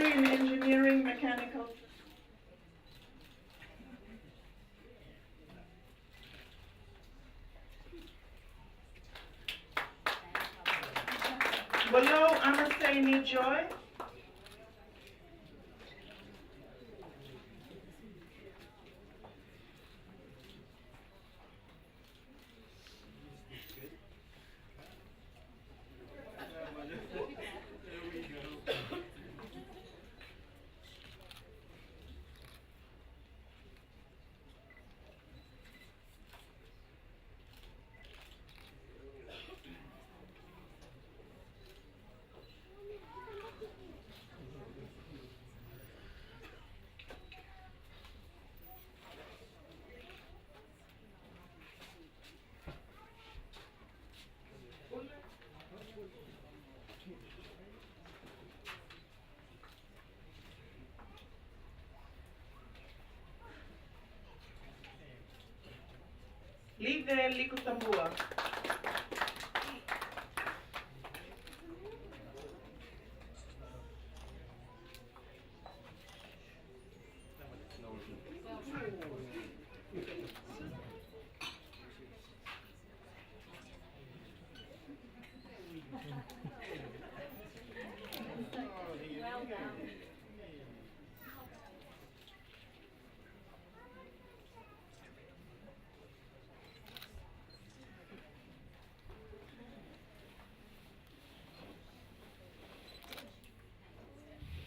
degree in engineering, mechanical. Below, Amaseni Joy. Live Likutambua.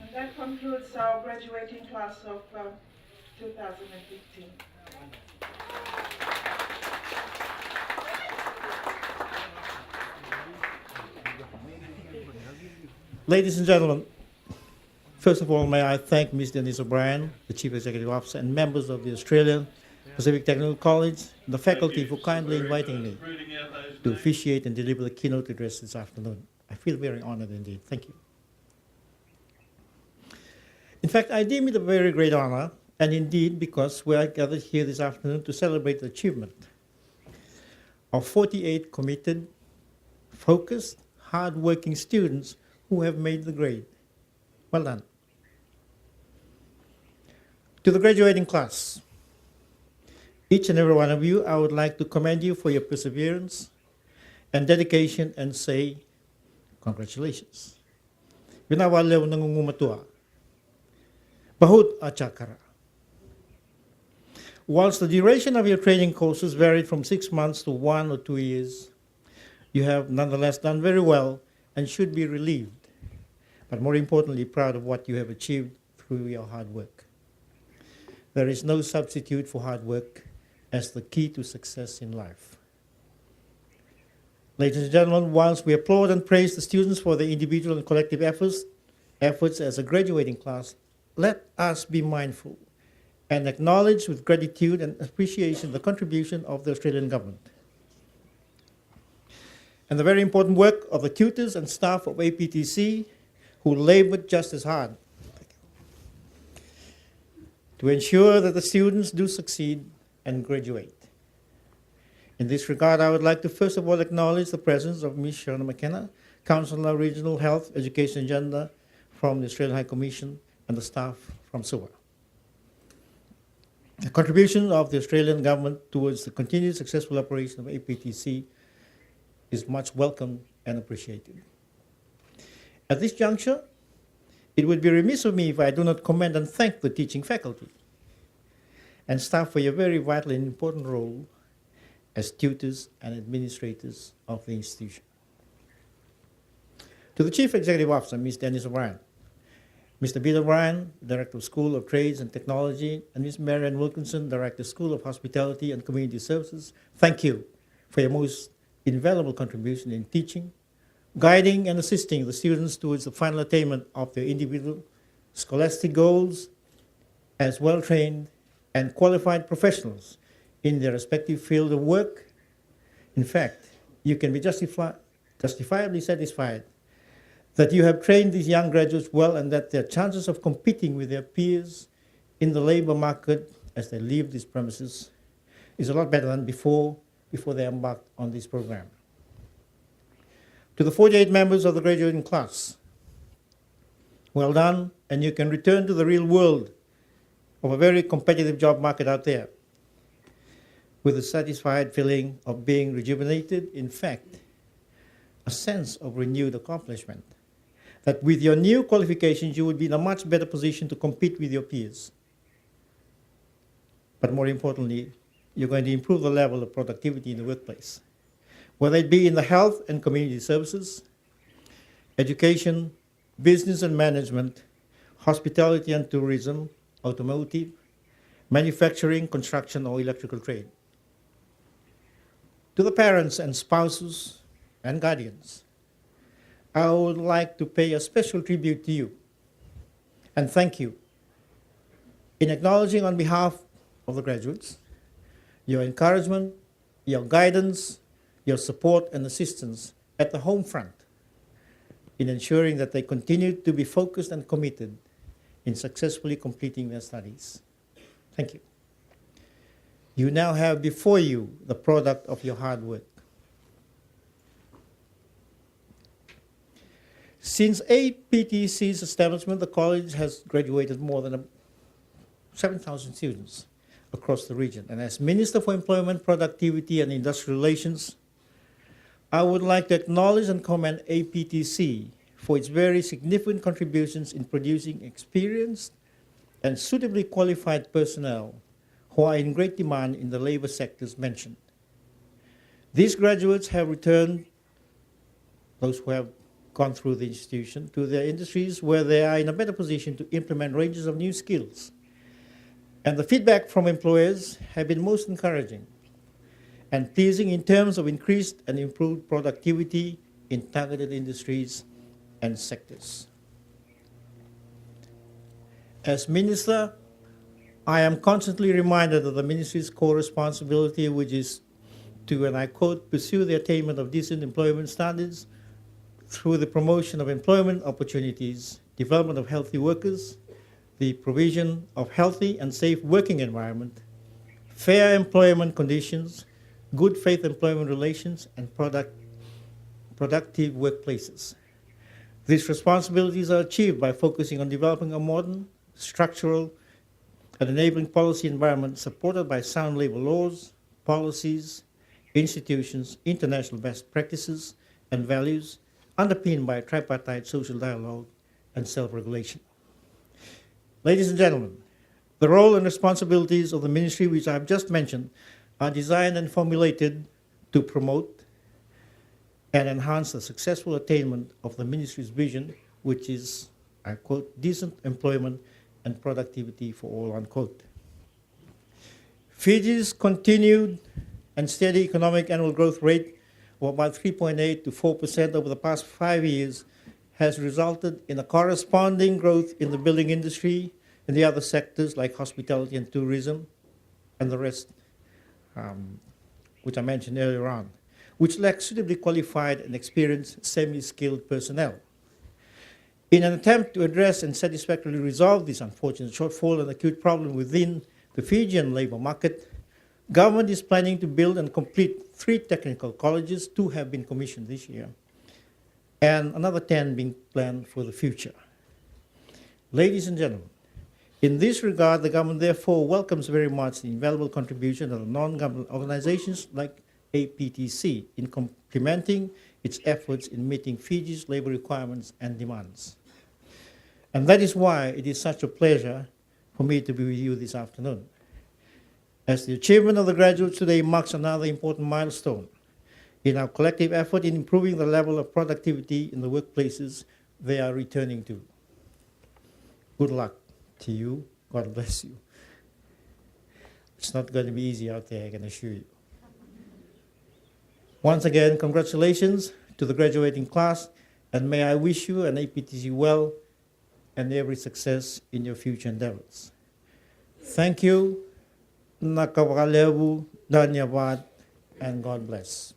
And that concludes our graduating class of 2015. Ladies and gentlemen, first of all, may I thank Ms. Denise O'Brien, the Chief Executive Officer, and members of the Australian Pacific Technical College, and the faculty for kindly inviting me to officiate and deliver the keynote address this afternoon. I feel very honored indeed. Thank you. In fact, I deem it a very great honor, and indeed because we are gathered here this afternoon to celebrate the achievement of 48 committed, focused, hard-working students who have made the grade. Well done. To the graduating class, each and every one of you, I would like to commend you for your perseverance and dedication and say, congratulations. Votualevu nangungumatua. Bahut achakara. Whilst the duration of your training courses varied from 6 months to 1 or 2 years, you have nonetheless done very well and should be relieved, but more importantly, proud of what you have achieved through your hard work. There is no substitute for hard work as the key to success in life. Ladies and gentlemen, whilst we applaud and praise the students for their individual and collective efforts as a graduating class, let us be mindful and acknowledge with gratitude and appreciation the contribution of the Australian government and the very important work of the tutors and staff of APTC who labored just as hard to ensure that the students do succeed and graduate. In this regard, I would like to first of all acknowledge the presence of Ms. Shona McKenna, Councillor Regional Health, Education and Gender from the Australian High Commission, and the staff from SUA. The contribution of the Australian government towards the continued successful operation of APTC is much welcome and appreciated. At this juncture, it would be remiss of me if I do not commend and thank the teaching faculty and staff for your very vital and important role as tutors and administrators of the institution. To the Chief Executive Officer, Ms. Denise O'Brien, Mr. Peter O'Brien, Director of School of Trades and Technology, and Ms. Marianne Wilkinson, Director, School of Hospitality and Community Services, thank you for your most invaluable contribution in teaching, guiding and assisting the students towards the final attainment of their individual scholastic goals as well-trained and qualified professionals in their respective field of work. In fact, you can be justifiably satisfied that you have trained these young graduates well and that their chances of competing with their peers in the labor market as they leave these premises is a lot better than before they embarked on this program. To the 48 members of the graduating class Well done, and you can return to the real world of a very competitive job market out there with a satisfied feeling of being rejuvenated, in fact, a sense of renewed accomplishment. That with your new qualifications, you would be in a much better position to compete with your peers. But more importantly, you're going to improve the level of productivity in the workplace, whether it be in the health and community services, education, business and management, hospitality and tourism, automotive, manufacturing, construction, or electrical trade. To the parents and spouses and guardians, I would like to pay a special tribute to you and thank you in acknowledging on behalf of the graduates your encouragement, your guidance, your support and assistance at the home front in ensuring that they continue to be focused and committed in successfully completing their studies. Thank you. You now have before you the product of your hard work. Since APTC's establishment, the college has graduated more than 7,000 students across the region. And as Minister for Employment, Productivity and Industrial Relations, I would like to acknowledge and commend APTC for its very significant contributions in producing experienced and suitably qualified personnel who are in great demand in the labor sectors mentioned. These graduates have returned, those who have gone through the institution, to their industries where they are in a better position to implement ranges of new skills. And the feedback from employers have been most encouraging and pleasing in terms of increased and improved productivity in targeted industries and sectors. As Minister, I am constantly reminded of the Ministry's core responsibility, which is to, and I quote, pursue the attainment of decent employment standards through the promotion of employment opportunities, development of healthy workers, the provision of healthy and safe working environment, fair employment conditions, good faith employment relations, and productive workplaces. These responsibilities are achieved by focusing on developing a modern, structural, and enabling policy environment supported by sound labor laws, policies, institutions, international best practices, and values, underpinned by tripartite social dialogue and self-regulation. Ladies and gentlemen, the role and responsibilities of the ministry which I have just mentioned are designed and formulated to promote and enhance the successful attainment of the ministry's vision, which is, I quote, decent employment and productivity for all, unquote. Fiji's continued and steady economic annual growth rate of about 3.8 to 4% over the past 5 years has resulted in a corresponding growth in the building industry and the other sectors like hospitality and tourism and the rest, which I mentioned earlier on, which lack suitably qualified and experienced semi-skilled personnel. In an attempt to address and satisfactorily resolve this unfortunate shortfall and acute problem within the Fijian labor market, government is planning to build and complete 3 technical colleges. 2 have been commissioned this year, and another 10 being planned for the future. Ladies and gentlemen, in this regard, the government therefore welcomes very much the invaluable contribution of non-government organizations like APTC in complementing its efforts in meeting Fiji's labor requirements and demands. And that is why it is such a pleasure for me to be with you this afternoon, as the achievement of the graduates today marks another important milestone in our collective effort in improving the level of productivity in the workplaces they are returning to. Good luck to you. God bless you. It's not going to be easy out there, I can assure you. Once again, congratulations to the graduating class, and may I wish you and APTC well and every success in your future endeavors. Thank you. Votualevu, and God bless.